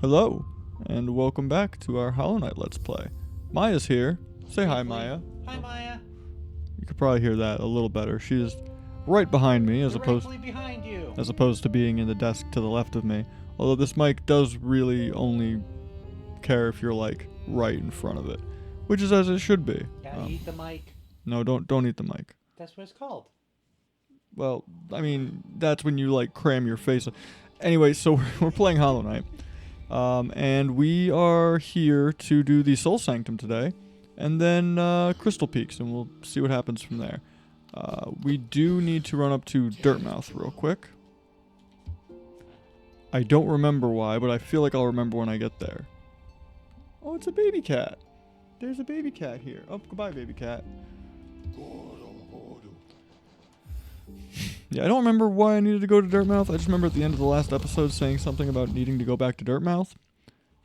Hello, and welcome back to our Hollow Knight Let's Play. Maya's here. Say hi, Maya. Hi, Maya. You could probably hear that a little better. She is right behind me, as opposed behind you. to being in the desk to the left of me. Although this mic does really only care if you're like right in front of it, which is as it should be. Gotta eat the mic. No, don't eat the mic. That's what it's called. Well, I mean, that's when you like cram your face. Anyway, so we're playing Hollow Knight. And we are here to do the Soul Sanctum today, and then Crystal Peaks, and we'll see what happens from there. We do need to run up to Dirtmouth real quick. I don't remember why, but I feel like I'll remember when I get there. Oh, it's a baby cat. There's a baby cat here. Oh, goodbye, baby cat. Yeah, I don't remember why I needed to go to Dirtmouth. I just remember at the end of the last episode saying something about needing to go back to Dirtmouth.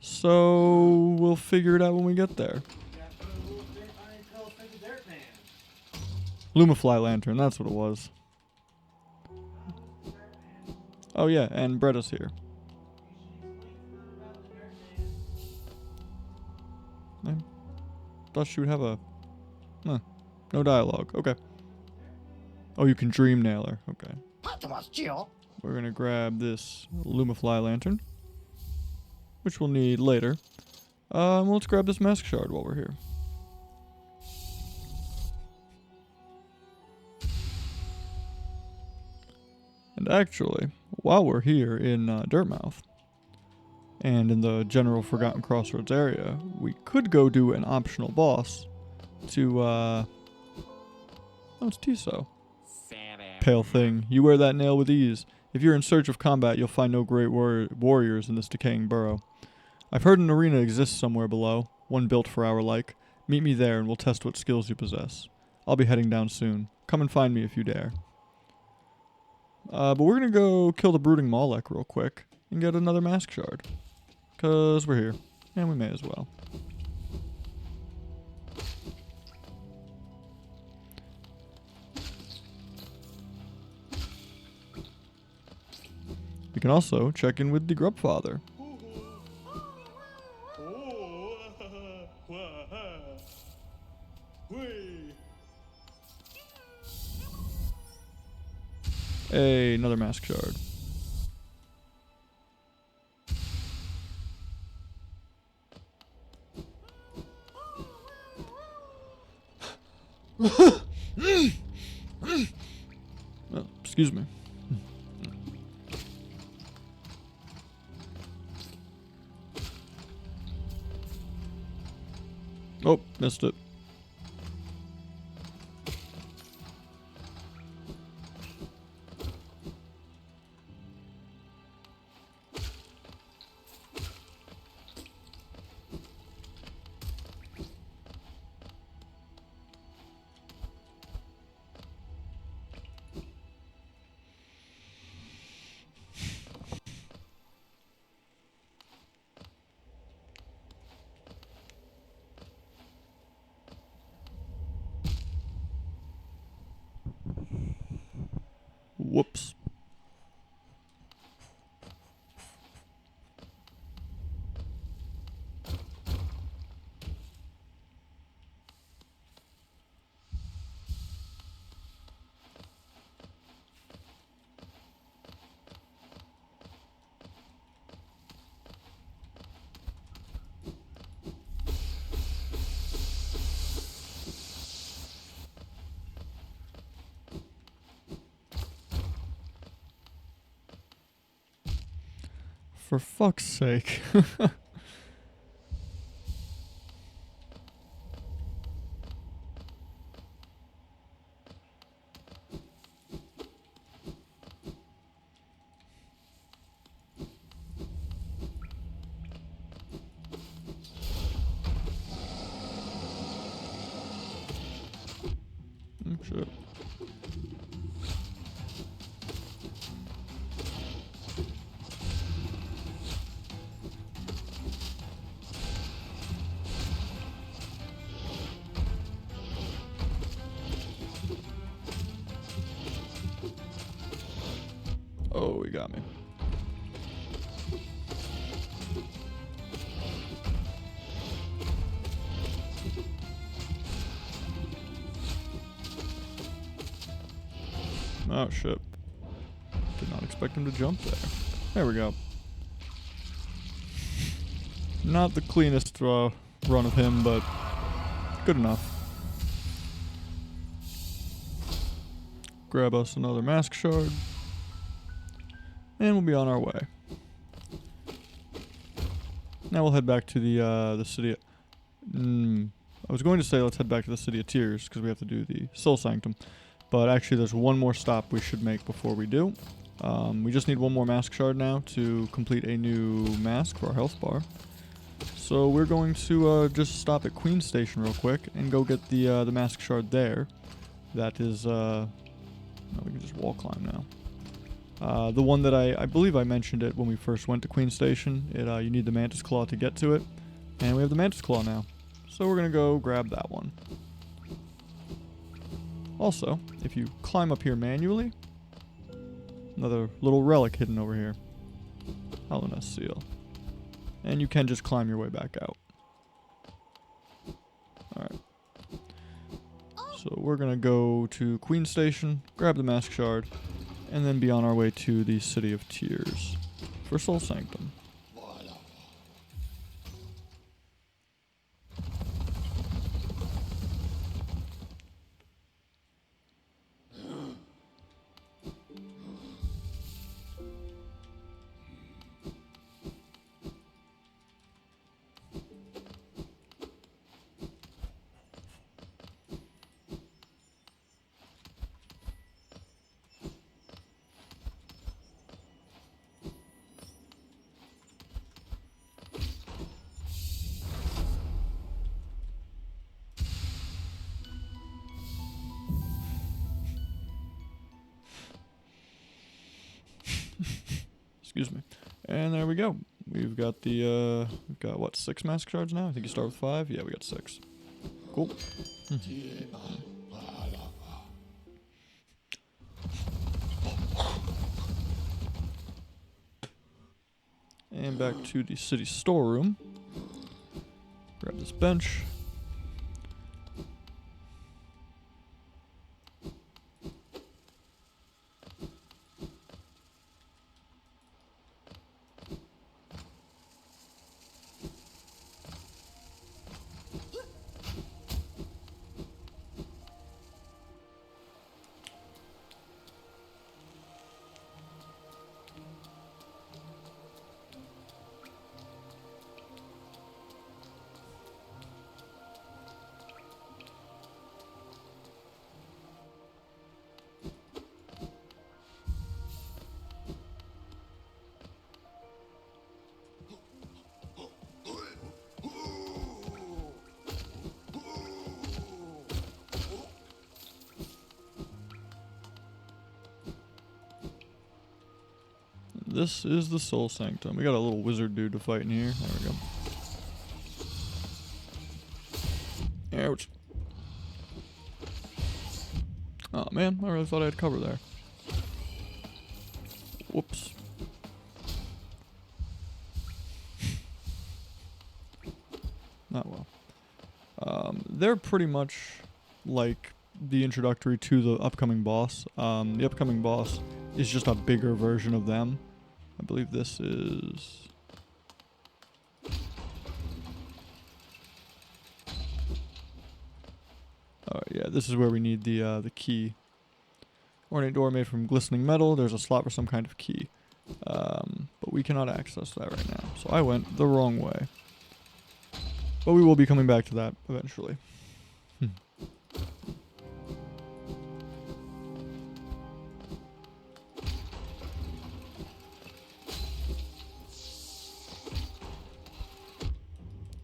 So we'll figure it out when we get there. Lumafly lantern, that's what it was. Oh yeah, and Bretta's here. I thought she would have a... no dialogue. Okay. Oh, you can dream nail her. Okay. We're gonna grab this Lumafly lantern, which we'll need later. Let's grab this mask shard while we're here. And actually, while we're here in Dirtmouth, and in the general Forgotten Crossroads area, we could go do an optional boss to, oh, it's Tiso. Pale thing, you wear that nail with ease. If you're in search of combat, you'll find no great warriors in this decaying burrow. I've heard an arena exists somewhere below, one built for our like. Meet me there and we'll test what skills you possess. I'll be heading down soon. Come and find me if you dare. But we're gonna go kill the brooding Molech real quick and get another mask shard. 'Cause we're here, and we may as well. We can also check in with the Grubfather. Hey, another mask shard. Oh, excuse me. Oh, missed it. Whoops. For fuck's sake. Oh, shit. Oh, he got me. Oh, shit. Did not expect him to jump there. There we go. Not the cleanest run of him, but good enough. Grab us another mask shard. And we'll be on our way. Now we'll head back to the city. I was going to say let's head back to the City of Tears because we have to do the Soul Sanctum. But actually there's one more stop we should make before we do. We just need one more mask shard now to complete a new mask for our health bar. So we're going to just stop at Queen Station real quick and go get the mask shard there. That is, no, we can just wall climb now. The one that I believe I mentioned it when we first went to Queen Station. You need the Mantis Claw to get to it. And we have the Mantis Claw now. So we're going to go grab that one. Also, if you climb up here manually, another little relic hidden over here. Helena Seal. And you can just climb your way back out. Alright. So we're going to go to Queen Station, grab the Mask Shard, and then be on our way to the City of Tears for Soul Sanctum. Excuse me. And there we go. We've got what, 6 mask shards now? I think you start with 5. Yeah, we got 6. Cool. And back to the city storeroom. Grab this bench. This is the Soul Sanctum. We got a little wizard dude to fight in here. There we go. Ouch. Oh man, I really thought I had cover there. Whoops. Not well. They're pretty much like the introductory to the upcoming boss. The upcoming boss is just a bigger version of them. I believe this is... yeah, this is where we need the key. Ornate door made from glistening metal. There's a slot for some kind of key. But we cannot access that right now. So I went the wrong way. But we will be coming back to that eventually.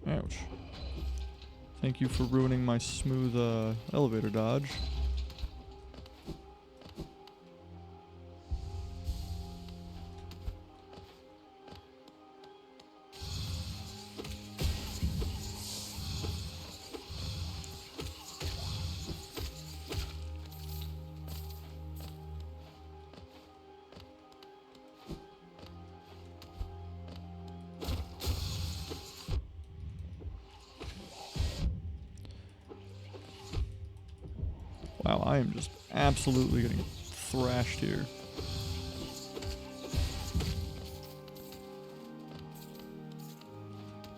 Ouch. Thank you for ruining my smooth elevator dodge. Wow, I am just absolutely getting thrashed here.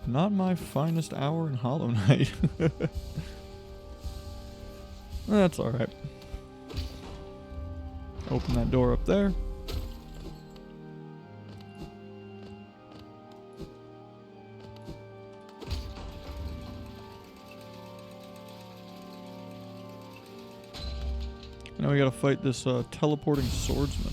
Not my finest hour in Hollow Knight. That's alright. Open that door up there. Now we gotta fight this teleporting swordsman.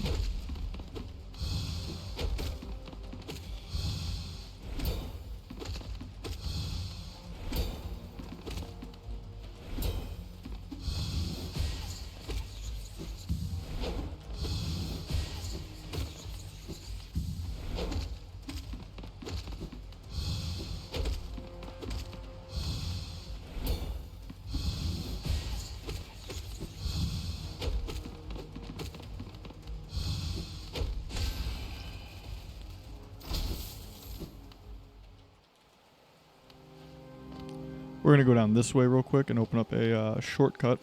We're gonna go down this way real quick and open up a shortcut.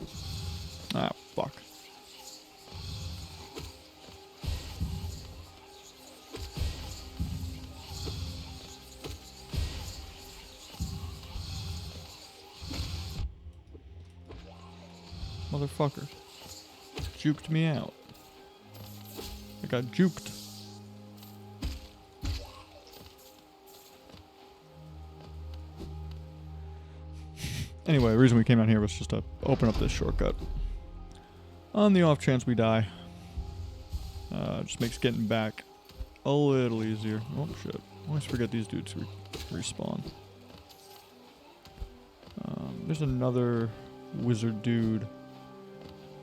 Ah, fuck. Motherfucker. Juked me out. I got juked. Anyway, the reason we came out here was just to open up this shortcut. On the off chance we die. Just makes getting back a little easier. Oh shit. I always forget these dudes respawn. There's another wizard dude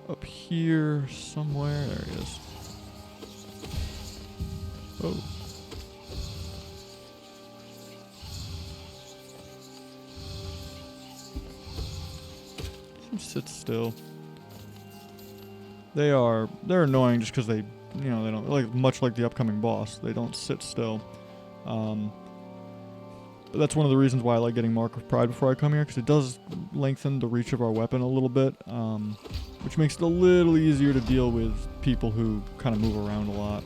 up here somewhere. There he is. Oh. Sit still. They're annoying just because they don't, like, much like the upcoming boss, they don't sit still. That's one of the reasons why I like getting Mark of Pride before I come here, because it does lengthen the reach of our weapon a little bit, which makes it a little easier to deal with people who kind of move around a lot.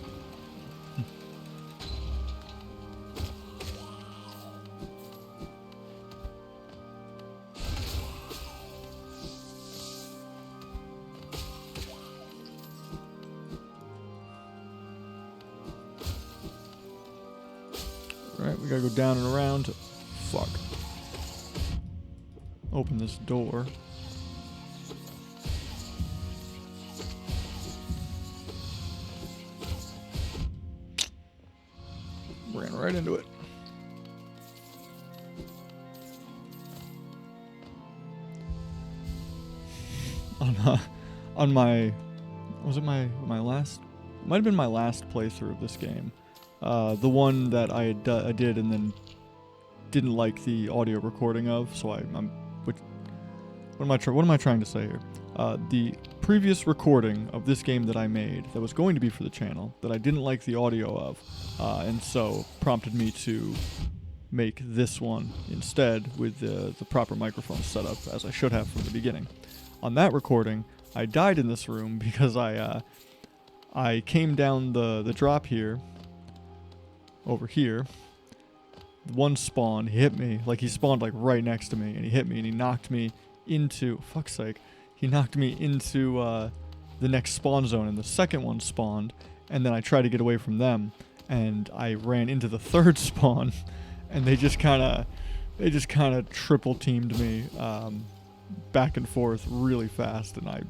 Alright, we gotta go down and around. Fuck. Open this door. Ran right into it. On my... Was it my last... Might have been my last playthrough of this game. The one that I did and then didn't like the audio recording of, so what am I trying to say here? The previous recording of this game that I made that was going to be for the channel that I didn't like the audio of, and so prompted me to make this one instead with the proper microphone setup as I should have from the beginning. On that recording, I died in this room because I came down the drop here. Over here, one spawn, he hit me, like he spawned like right next to me, and he hit me and he knocked me into, fuck's sake, he knocked me into the next spawn zone, and the second one spawned, and then I tried to get away from them, and I ran into the third spawn, and they just kind of triple teamed me back and forth really fast, and I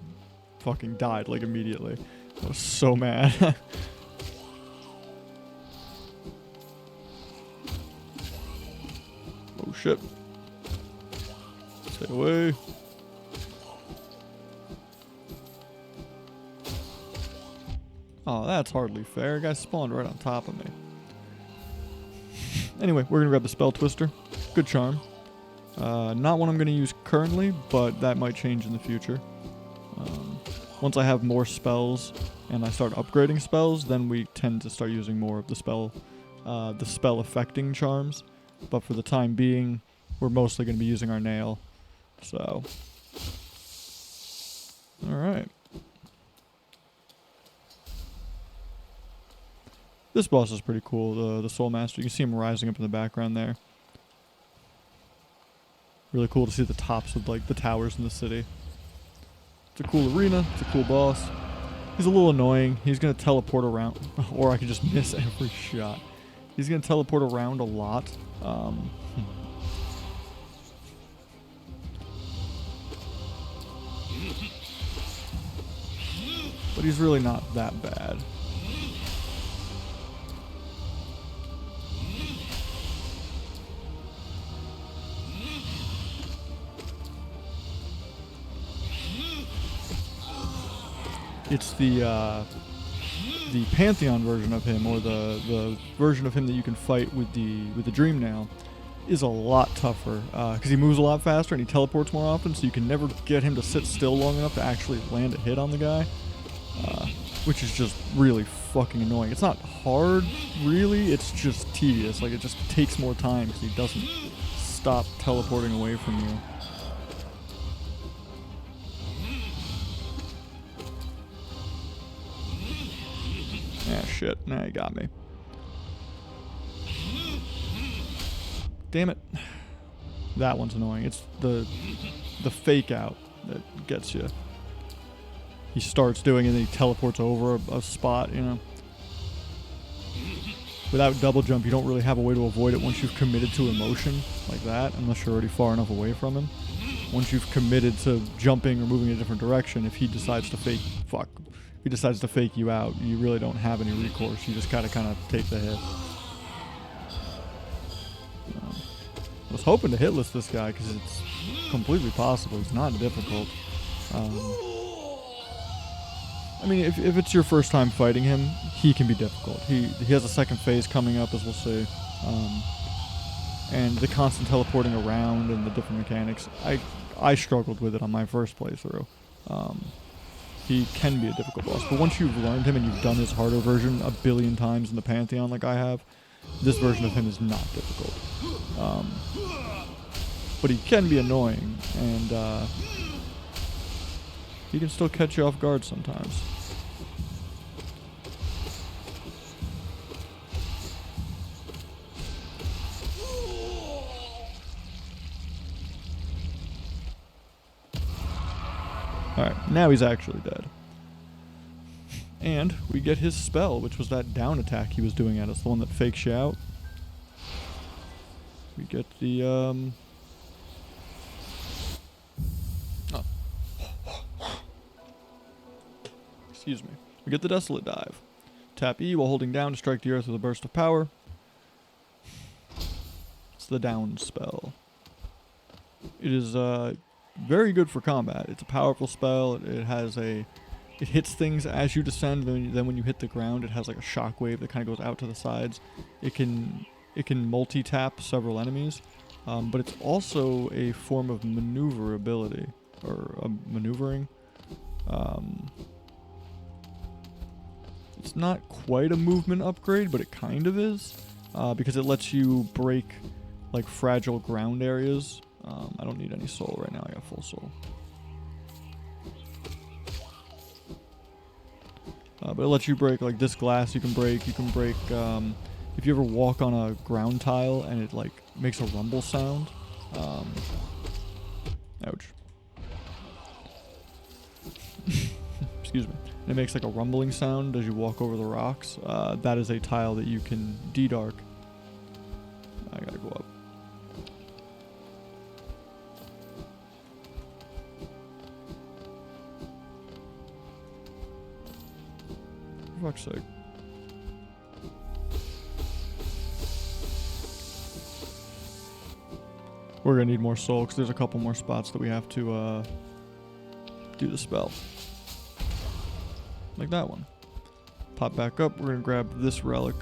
fucking died like immediately. I was so mad. Oh shit. Stay away. Oh, that's hardly fair. Guy spawned right on top of me. Anyway, we're gonna grab the Spell Twister. Good charm. Not one I'm gonna use currently, but that might change in the future. Once I have more spells and I start upgrading spells, then we tend to start using more of the spell affecting charms. But for the time being, we're mostly going to be using our nail. So, alright. This boss is pretty cool, the Soul Master. You can see him rising up in the background there. Really cool to see the tops of like the towers in the city. It's a cool arena. It's a cool boss. He's a little annoying. He's going to teleport around. Or I could just miss every shot. He's going to teleport around a lot. But he's really not that bad. It's the Pantheon version of him, or the version of him that you can fight with the Dream Nail, is a lot tougher because he moves a lot faster and he teleports more often, so you can never get him to sit still long enough to actually land a hit on the guy, which is just really fucking annoying. It's not hard, really. It's just tedious. Like, it just takes more time because he doesn't stop teleporting away from you. Ah, shit. Nah, he got me. Damn it. That one's annoying. It's the fake out that gets you. He starts doing it and then he teleports over a spot, you know. Without double jump, you don't really have a way to avoid it once you've committed to emotion like that, unless you're already far enough away from him. Once you've committed to jumping or moving in a different direction, if he decides to fake you out, you really don't have any recourse. You just gotta kind of take the hit. I was hoping to hitless this guy because it's completely possible. It's not difficult. I mean, if it's your first time fighting him, he can be difficult. He has a second phase coming up, as we'll see. And the constant teleporting around and the different mechanics, I struggled with it on my first playthrough. He can be a difficult boss, but once you've learned him and you've done his harder version a billion times in the Pantheon like I have, this version of him is not difficult. But he can be annoying, and he can still catch you off guard sometimes. Alright, now he's actually dead. And we get his spell, which was that down attack he was doing at us, the one that fakes you out. We get the, Excuse me. We get the Desolate Dive. Tap E while holding down to strike the earth with a burst of power. It's the down spell. It is, very good for combat. It's a powerful spell. It hits things as you descend. Then when you hit the ground, it has like a shockwave that kind of goes out to the sides. It can multi-tap several enemies, but it's also a form of maneuverability or maneuvering. It's not quite a movement upgrade, but it kind of is, because it lets you break like fragile ground areas. I don't need any soul right now. I got full soul. But it lets you break like this glass. You can break. If you ever walk on a ground tile and it like makes a rumble sound. Ouch. Excuse me. And it makes like a rumbling sound as you walk over the rocks. That is a tile that you can de-dark. I gotta go up. For fuck's sake. We're gonna need more soul because there's a couple more spots that we have to do the spell. Like that one. Pop back up. We're gonna grab this relic.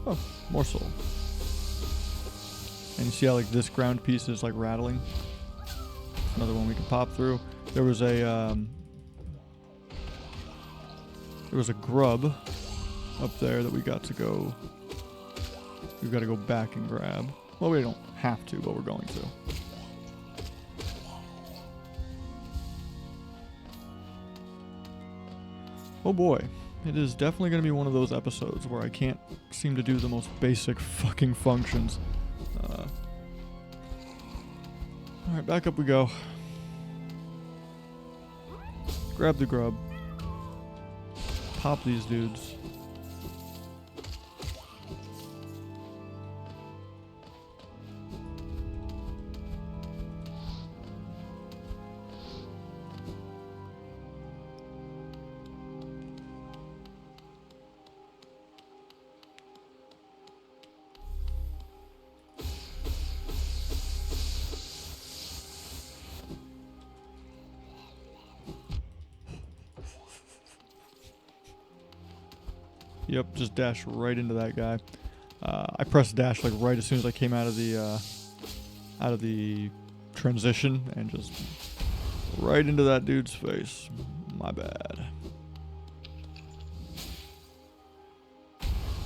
Oh, more soul. And you see how like this ground piece is like rattling? Another one we can pop through. There was a grub up there that we got to go. We've got to go back and grab. Well, we don't have to, but we're going to. Oh boy. It is definitely going to be one of those episodes where I can't seem to do the most basic fucking functions. Alright, back up we go. Grab the grub. Pop these dudes. Yep, just dash right into that guy. I pressed dash like right as soon as I came out of the transition and just right into that dude's face. My bad.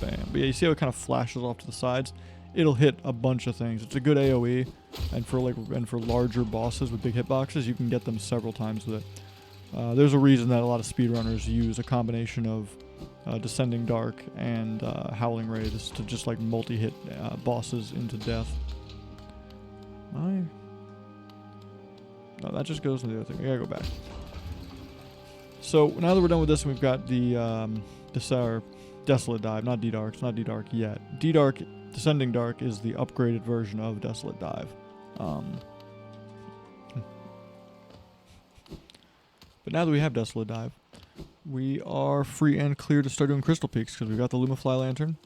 Bam. But yeah, you see how it kind of flashes off to the sides? It'll hit a bunch of things. It's a good AoE, and for larger bosses with big hitboxes, you can get them several times with it. There's a reason that a lot of speedrunners use a combination of Descending Dark and Howling Rays to just like multi-hit bosses into death. No, that just goes to the other thing. I gotta go back. So now that we're done with this, we've got the Desolate Dive, not D-Dark. It's not D-Dark yet. D-Dark, Descending Dark is the upgraded version of Desolate Dive. But now that we have Desolate Dive, we are free and clear to start doing Crystal Peaks because we've got the Lumifly Lantern.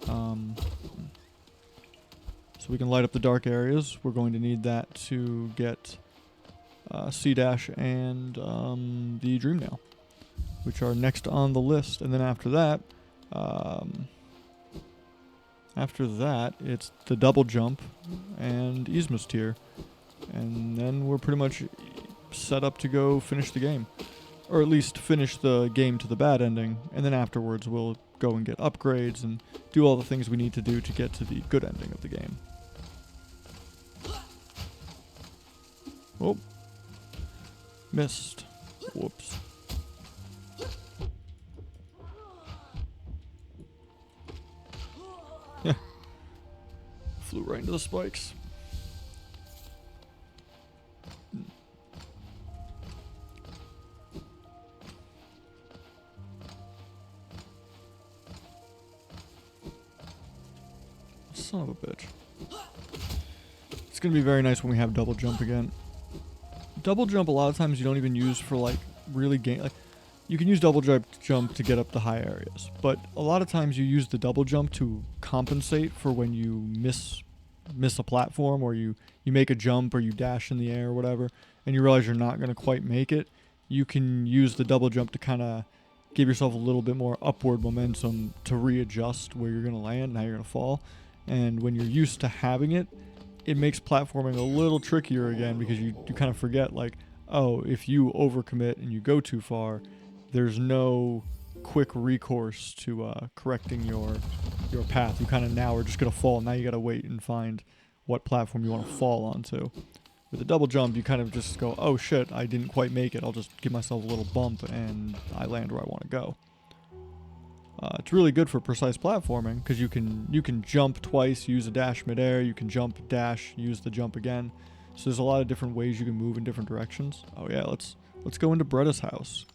So we can light up the dark areas. We're going to need that to get C-Dash and the Dream Nail, which are next on the list. And then after that, it's the Double Jump and Yzma's Tier. And then we're pretty much set up to go finish the game. Or at least finish the game to the bad ending, and then afterwards we'll go and get upgrades and do all the things we need to do to get to the good ending of the game. Oh. Missed. Whoops. Yeah. Flew right into the spikes. Son of a bitch. It's going to be very nice when we have double jump again. Double jump a lot of times you don't even use for like really gain. Like you can use double jump to get up the high areas, but a lot of times you use the double jump to compensate for when you miss a platform, or you make a jump or you dash in the air or whatever, and you realize you're not going to quite make it. You can use the double jump to kind of give yourself a little bit more upward momentum to readjust where you're going to land and how you're going to fall. And when you're used to having it, it makes platforming a little trickier again, because you kind of forget, like, oh, if you overcommit and you go too far, there's no quick recourse to correcting your path. You kind of now are just going to fall. Now you got to wait and find what platform you want to fall onto. With a double jump, you kind of just go, oh shit, I didn't quite make it. I'll just give myself a little bump and I land where I want to go. It's really good for precise platforming because you can jump twice, use a dash midair. You can jump, dash, use the jump again. So there's a lot of different ways you can move in different directions. Oh yeah, let's go into Bretta's house.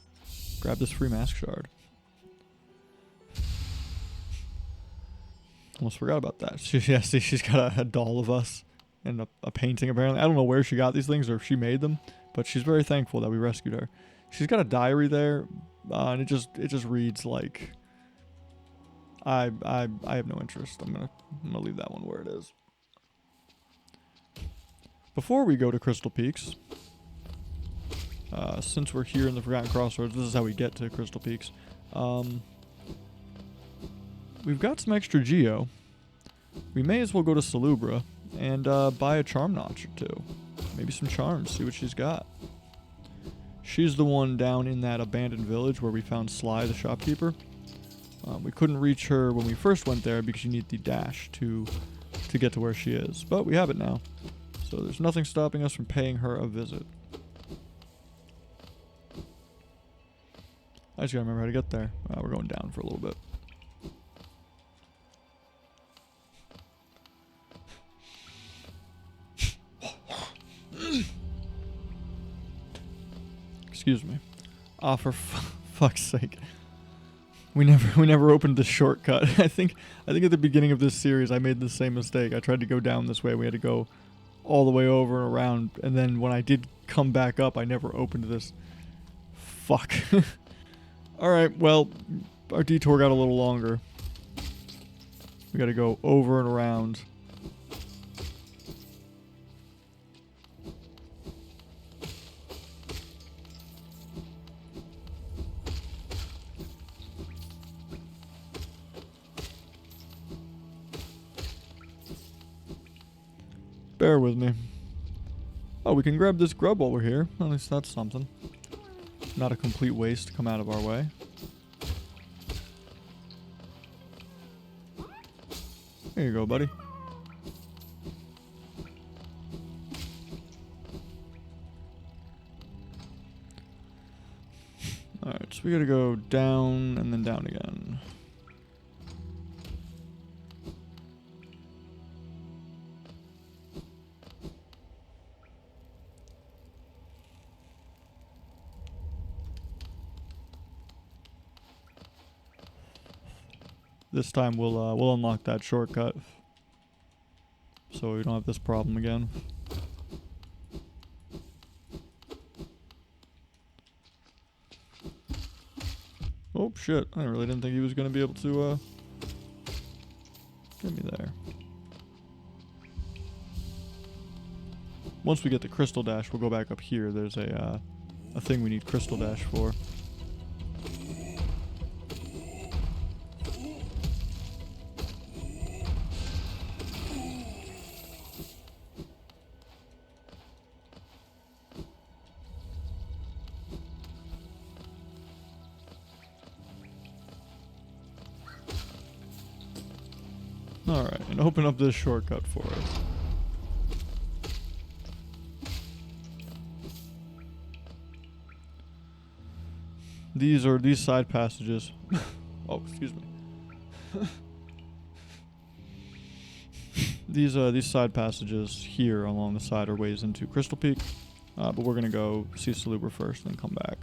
Grab this free mask shard. Almost forgot about that. She's got a doll of us and a painting apparently. I don't know where she got these things or if she made them, but she's very thankful that we rescued her. She's got a diary there, and it just reads like, I have no interest. I'm gonna leave that one where it is. Before we go to Crystal Peaks, since we're here in the Forgotten Crossroads, this is how we get to Crystal Peaks. We've got some extra geo. We may as well go to Salubra and buy a charm notch or two. Maybe some charms, see what she's got. She's the one down in that abandoned village where we found Sly, the shopkeeper. We couldn't reach her when we first went there because you need the dash to get to where she is. But we have it now. So there's nothing stopping us from paying her a visit. I just gotta remember how to get there. We're going down for a little bit. Excuse me. For fuck's sake. We never opened the shortcut. I think at the beginning of this series I made the same mistake. I tried to go down this way. We had to go all the way over and around, and then when I did come back up, I never opened this. Fuck. Alright, well, our detour got a little longer. We gotta go over and around. Bear with me. Oh, we can grab this grub while we're here. At least that's something. Not a complete waste to come out of our way. Here you go, buddy. Alright, so we gotta go down and then down again. This time we'll unlock that shortcut, so we don't have this problem again. Oh shit! I really didn't think he was gonna be able to get me there. Once we get the crystal dash, we'll go back up here. There's a thing we need crystal dash for. Alright, and open up this shortcut for us. These side passages. Oh, excuse me. These side passages here along the side are ways into Crystal Peak, but we're gonna go see Salubra first, then come back.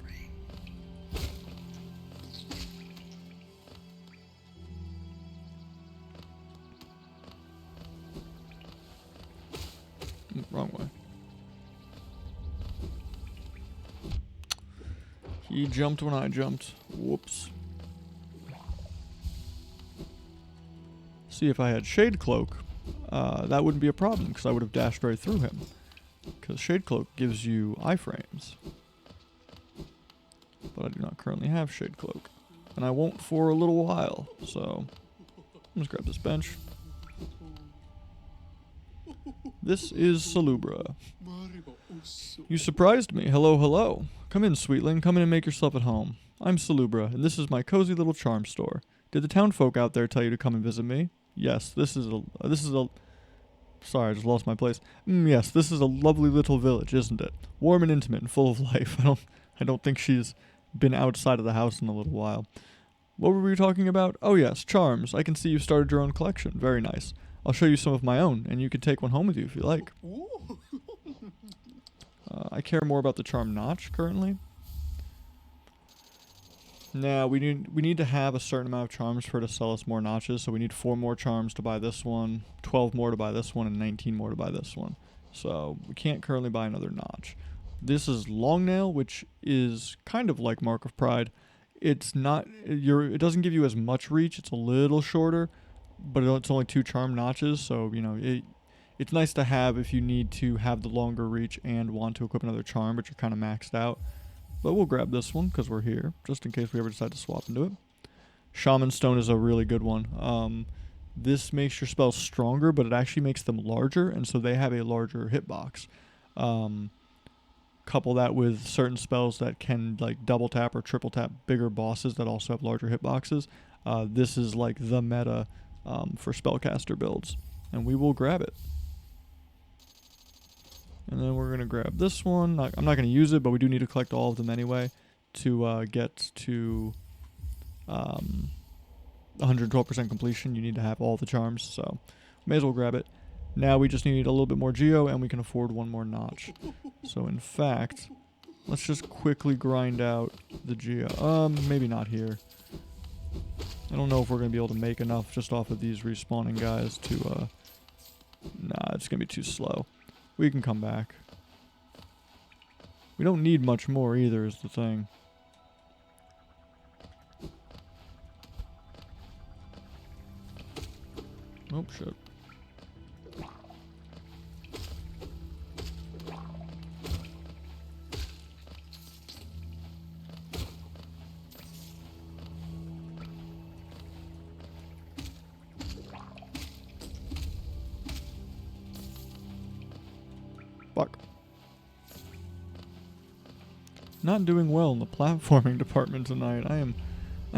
Wrong way. He jumped when I jumped. Whoops. See, if I had Shade Cloak, that wouldn't be a problem, because I would have dashed right through him. Because Shade Cloak gives you iframes. But I do not currently have Shade Cloak. And I won't for a little while, so let's grab this bench. This is Salubra. You surprised me. Hello, hello. Come in, sweetling. Come in and make yourself at home. I'm Salubra, and this is my cozy little charm store. Did the town folk out there tell you to come and visit me? Yes, this is a sorry, I just lost my place. Yes, this is a lovely little village, isn't it? Warm and intimate and full of life. I don't think she's been outside of the house in a little while. What were we talking about? Oh yes, charms. I can see you've started your own collection. Very nice. I'll show you some of my own, and you can take one home with you if you like. I care more about the charm notch currently. Now we need to have a certain amount of charms for her to sell us more notches. So we need 4 more charms to buy this one, 12 more to buy this one, and 19 more to buy this one. So we can't currently buy another notch. This is Longnail, which is kind of like Mark of Pride. It's not it doesn't give you as much reach. It's a little shorter, but it's only 2 charm notches. So you know it's nice to have if you need to have the longer reach and want to equip another charm, but you're kind of maxed out. But we'll grab this one because we're here, just in case we ever decide to swap into it. Shaman Stone is a really good one. This makes your spells stronger, but it actually makes them larger, and so they have a larger hitbox. Couple that with certain spells that can like double tap or triple tap bigger bosses that also have larger hitboxes. This is like the meta for spellcaster builds, and we will grab it. And then we're going to grab this one. I'm not going to use it, but we do need to collect all of them anyway. to get to 112% completion, you need to have all the charms, so may as well grab it. Now we just need a little bit more geo, and we can afford one more notch. So in fact, let's just quickly grind out the geo. Maybe not here. I don't know if we're going to be able to make enough just off of these respawning guys to, nah, it's going to be too slow. We can come back. We don't need much more either, is the thing. Oh, shit. Fuck. Not doing well in the platforming department tonight. I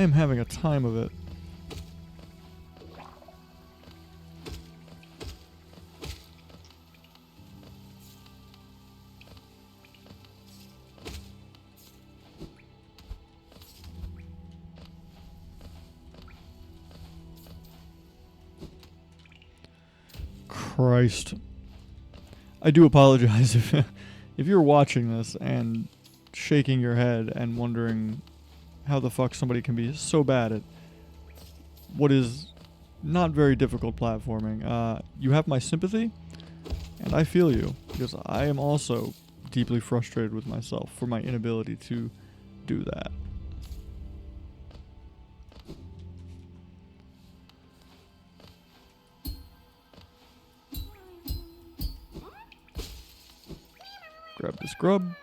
am having a time of it. Christ. I do apologize if you're watching this and shaking your head and wondering how the fuck somebody can be so bad at what is not very difficult platforming. You have my sympathy, and I feel you, because I am also deeply frustrated with myself for my inability to do that. Grab this grub.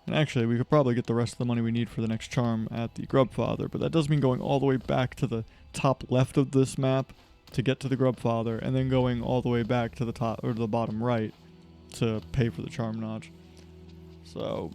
And actually, we could probably get the rest of the money we need for the next charm at the Grubfather, but that does mean going all the way back to the top left of this map to get to the Grubfather, and then going all the way back to the top or to the bottom right to pay for the charm notch. So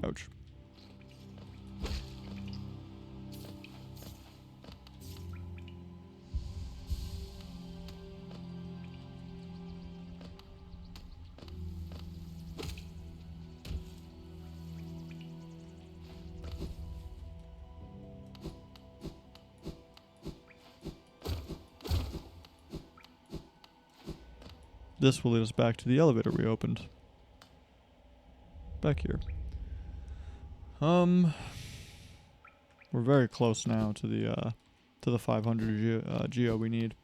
ouch. This will lead us back to the elevator we opened. Back here. We're very close now to the 500 geo we need.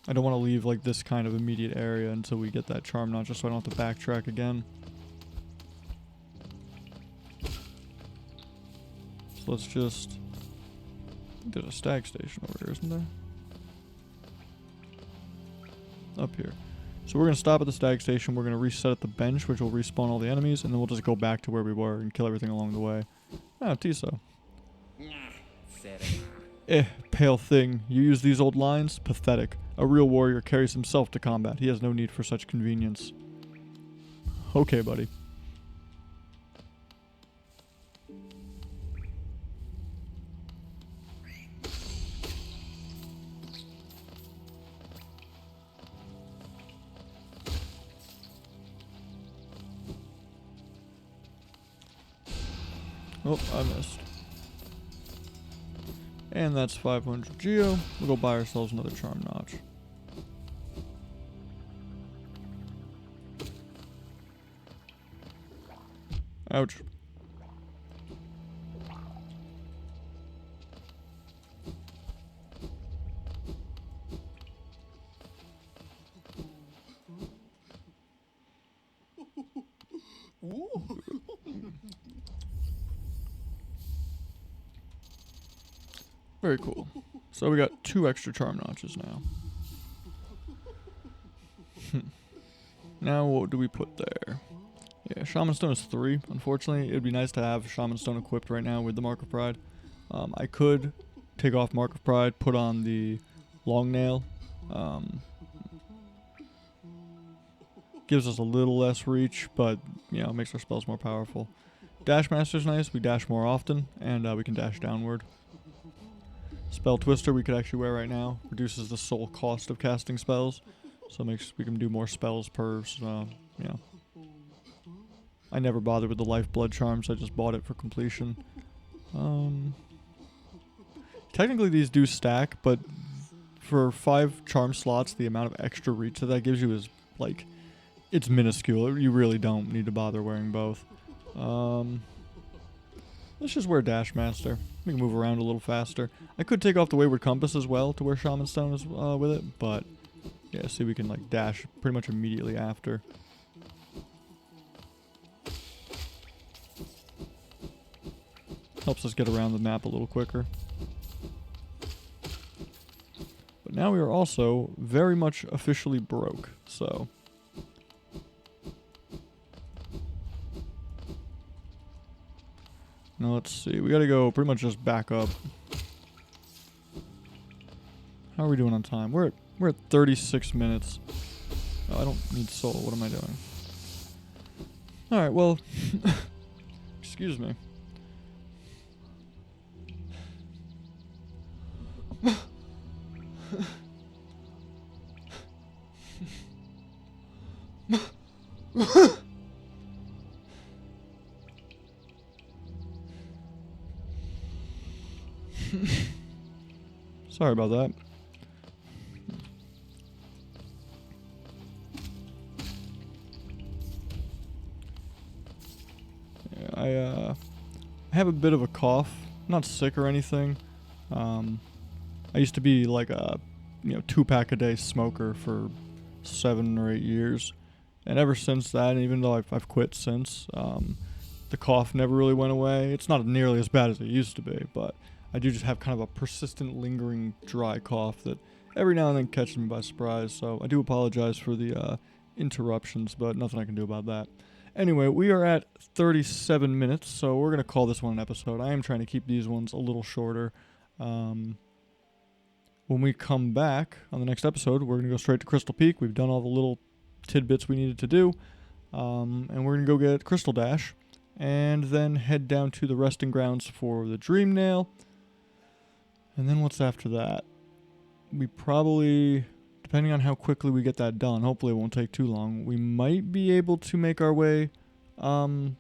I don't want to leave like this kind of immediate area until we get that charm notch, just so I don't have to backtrack again. So let's just... I think there's a stag station over here, isn't there? Up here. So we're going to stop at the stag station, we're going to reset at the bench, which will respawn all the enemies, and then we'll just go back to where we were and kill everything along the way. Ah, Tiso. Pale thing. You use these old lines? Pathetic. A real warrior carries himself to combat. He has no need for such convenience. Okay, buddy. Oh, I missed. And that's 500 geo. We'll go buy ourselves another charm notch. Ouch. Very cool. So we got 2 extra charm notches now. Now what do we put there? Yeah, Shaman Stone is 3. Unfortunately, it would be nice to have Shaman Stone equipped right now with the Mark of Pride. I could take off Mark of Pride, put on the long nail. Gives us a little less reach, but makes our spells more powerful. Dash Master's nice. We dash more often, and we can dash downward. Spell Twister we could actually wear right now. Reduces the soul cost of casting spells, so we can do more spells per. I never bothered with the Lifeblood charms. I just bought it for completion. Technically these do stack, but for 5 charm slots, the amount of extra reach that gives you is like, it's minuscule. You really don't need to bother wearing both. Let's just wear Dash Master. We can move around a little faster. I could take off the Wayward Compass as well to wear Shaman Stone with it, but yeah, see, we can like dash pretty much immediately after. Helps us get around the map a little quicker. But now we are also very much officially broke, so. Now let's see, we gotta go pretty much just back up. How are we doing on time? We're at 36 minutes. Oh, I don't need soul, what am I doing? Alright, well, excuse me. Sorry about that. Yeah, I have a bit of a cough. I'm not sick or anything. I used to be like a 2-pack a day smoker for 7 or 8 years, and ever since that, and even though I've quit since, the cough never really went away. It's not nearly as bad as it used to be, but I do just have kind of a persistent, lingering, dry cough that every now and then catches me by surprise. So I do apologize for the interruptions, but nothing I can do about that. Anyway, we are at 37 minutes, so we're going to call this one an episode. I am trying to keep these ones a little shorter. When we come back on the next episode, we're going to go straight to Crystal Peak. We've done all the little tidbits we needed to do, and we're going to go get Crystal Dash, and then head down to the resting grounds for the Dream Nail. And then what's after that? We probably, depending on how quickly we get that done, hopefully it won't take too long, we might be able to make our way to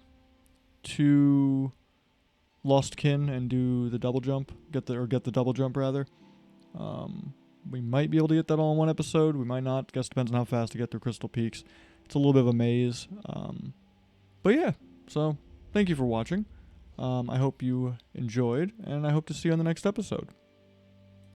Lost Kin and do the double jump, get the double jump rather. We might be able to get that all in one episode. We might not. Guess depends on how fast to get through Crystal Peaks. It's a little bit of a maze. But yeah, so thank you for watching. I hope you enjoyed, and I hope to see you on the next episode.